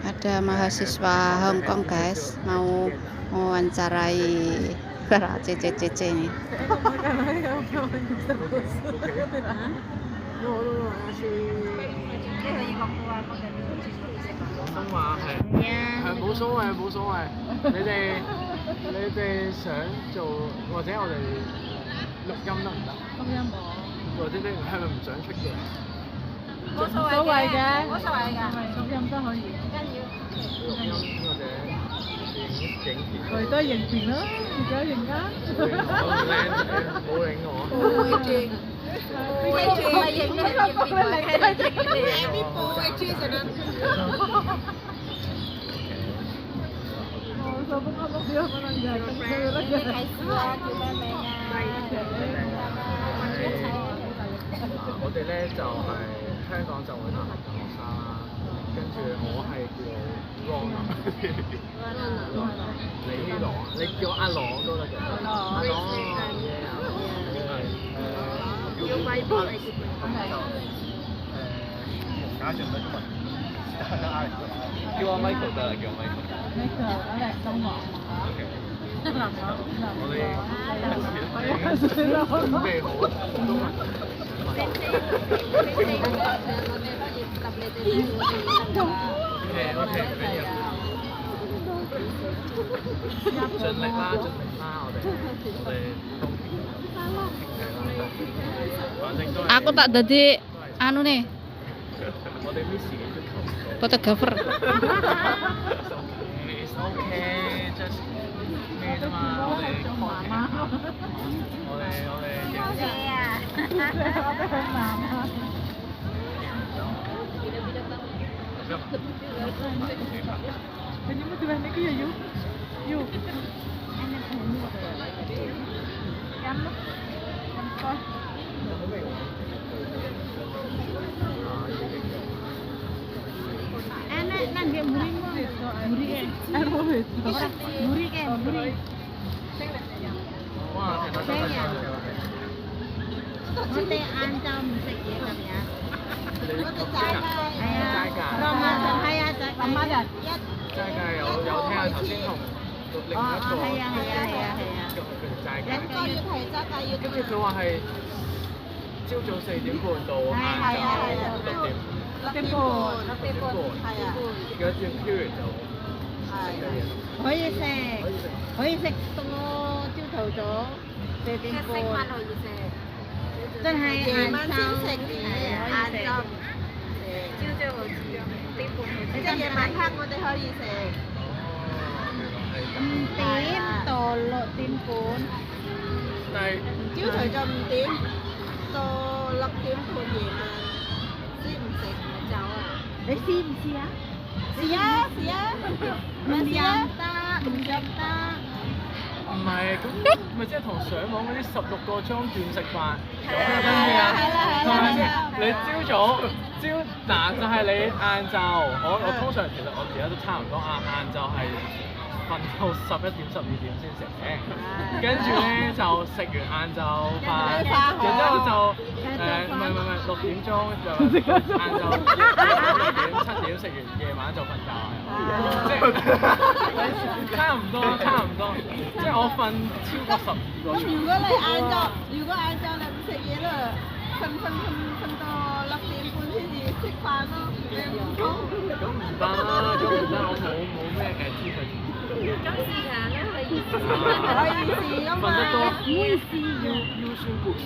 Ada mahasiswa Hong Kong guys, mau mewawancarai para CC ini.冇所謂，冇所謂。你哋想做，或者我哋錄音得唔得？錄音冇。或者你係咪唔想出嘅？冇所謂嘅，冇所謂㗎，錄音都可以。錄音或者影片。我哋都係影片啦，而家影啦。冇影我。會轉，會影咧，影片咪係影片，啲布會轉就得。我不過錄咗可能就係咁樣啦。介紹啊，叫咩名啊？我哋咧就係香港就會大學嘅學生啦，跟住我係叫 Ron 啊，你呢朗，你叫阿朗都得嘅，阿朗叫威波嚟嘅，咁就假設乜乜，叫阿 Michael 得啦，叫 Michael。Michael，我哋東華。我哋準備好中文。OK，緊要。盡力啦，我哋反正都係。Aku tak jadi anu nih, 我哋 Miss 嘅要求。photographer. It's okay, just 咩啫嘛，我哋Kayaknya mau tulen lagi ya, yuk. Yuk. Enak nang dia muri mo itu. Muri ke. Muri ke, muri. 哇，我哋晏晝唔食嘢㗎咪啊？我哋齋街㗎。係啊，媽媽就街㗎有聽下頭先同另一個。係啊。佢哋齋兩㗎。個要係齋㗎要。跟住佢話係朝早4點半到晏晝6點。6點半，係啊。有一段 period 就食嘅嘢。可以食到朝頭早4點半。即係晏晝食嘅，晏晝朝早好似6點半。即係夜晚黑我哋可以食。5點到6點半。但係朝頭早5點到6點半夜晚，知唔食咪走啊？你試唔試啊？試啊！唔飲得，唔飲得。唔係咁，咪即係同上網嗰啲16個鐘斷食法咁樣，係咪先？你嗱就係你晏晝，我通常其實我而家都差唔多晏晝係瞓到11點12點先食嘅，跟住咧就食完晏晝飯，然之後就唔係6點鐘就晏晝6點7點食完，夜晚就瞓覺即係差唔多，即係我瞓超過12個鐘。如果晏晝你唔食嘢啦，瞓到6點半先至食飯咯，你唔通？咁唔得，我冇咩嘅資訊。咁試下啦，可以試㗎嘛。瞓得多，唔會試嘅。腰酸背痛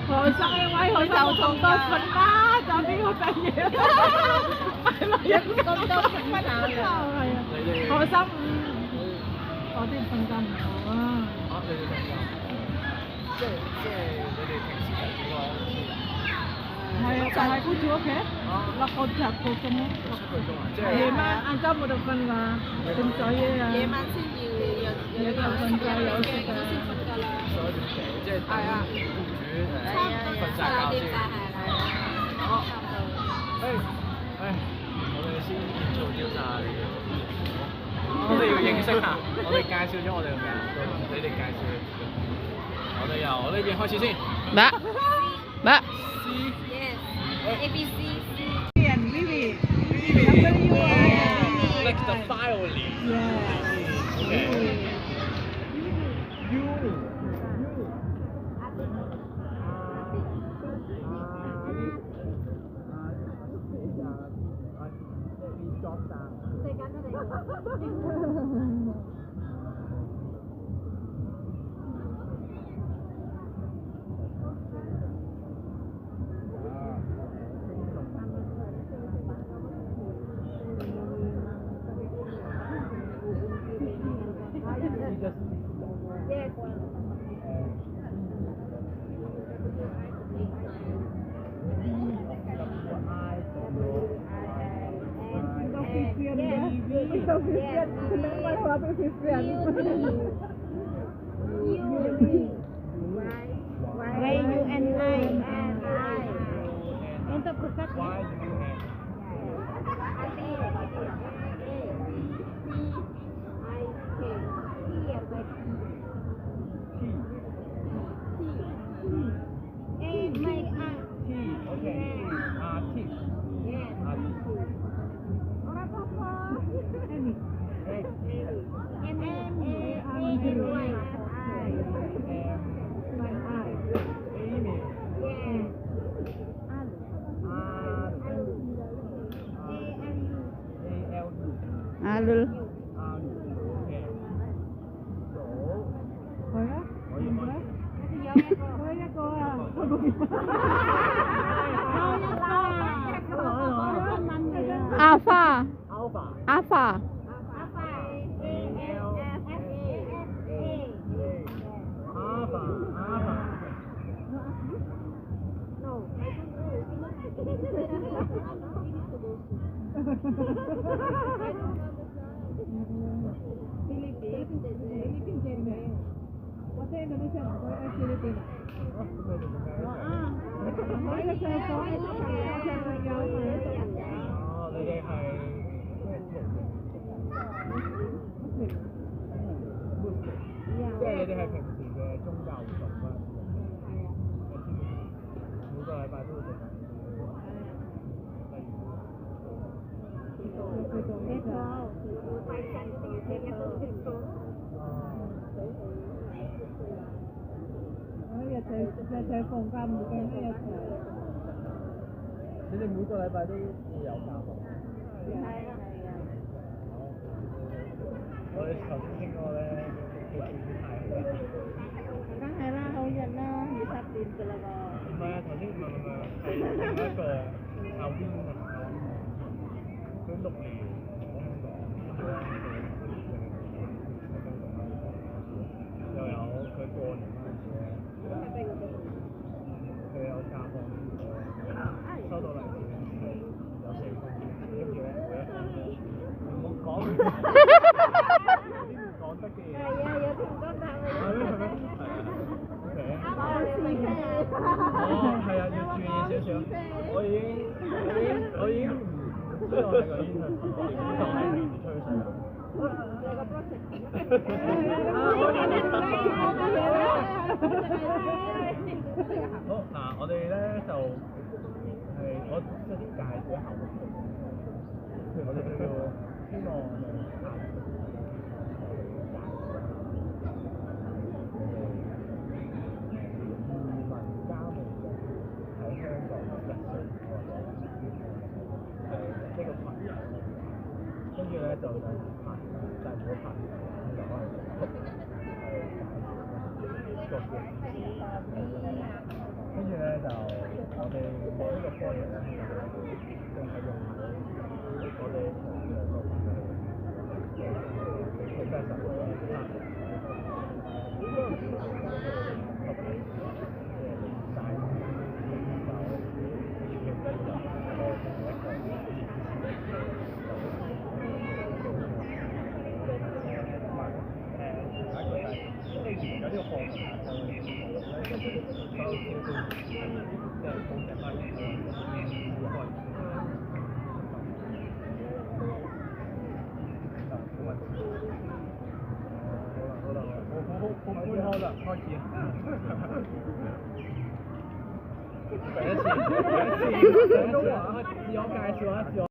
學生嘅位，佢就仲多瞓啦，就邊個第嘢啦？係咪一咁多瞓覺啊？係啊，學生我啲瞓覺唔好啊。你哋瞓覺？即係你哋平時係幾個？係啊，就係顧住屋企，6個7個鐘咯。7個鐘啊！即係夜晚晏晝冇得瞓㗎，咁所以啊。夜晚先要有瞓覺有食㗎。11點幾，即係等僱主瞓曬覺先。好。我哋先做調查嚟嘅。我哋要認識下，我哋介紹咗我哋嘅名，你哋介紹。我哋由呢邊開始先。Mbak. C ABC เปลี่ยนวิวี Like the violin. Okay. You. Alul. Alpha. Alpha.你哋每個禮拜都會有教學。我哋頭先傾過咧，佢轉態好啲。梗係啦，好日啦，20年㗎啦喎。唔係啊，頭先唔係係另一個後邊啊，佢6年喺香港，又有佢過年嗰陣時咧，佢有教課，收到利是有4封，跟住咧每一封唔好講，啲唔講得嘅嘢。係啊，有同工打嚟。係咩？係咩？哦，係啊，要注意少少。我已經唔知我係個 intern， 就係年吹水啦。好嗱，我哋咧就係我即係啲介紹後續，譬如我哋叫希望跟住咧就排，但係唔好排，就可能個嘅。跟住咧就我哋呢個 project 咧，仲係用喺我哋同嘅個 開始。第一次，自我介紹一次。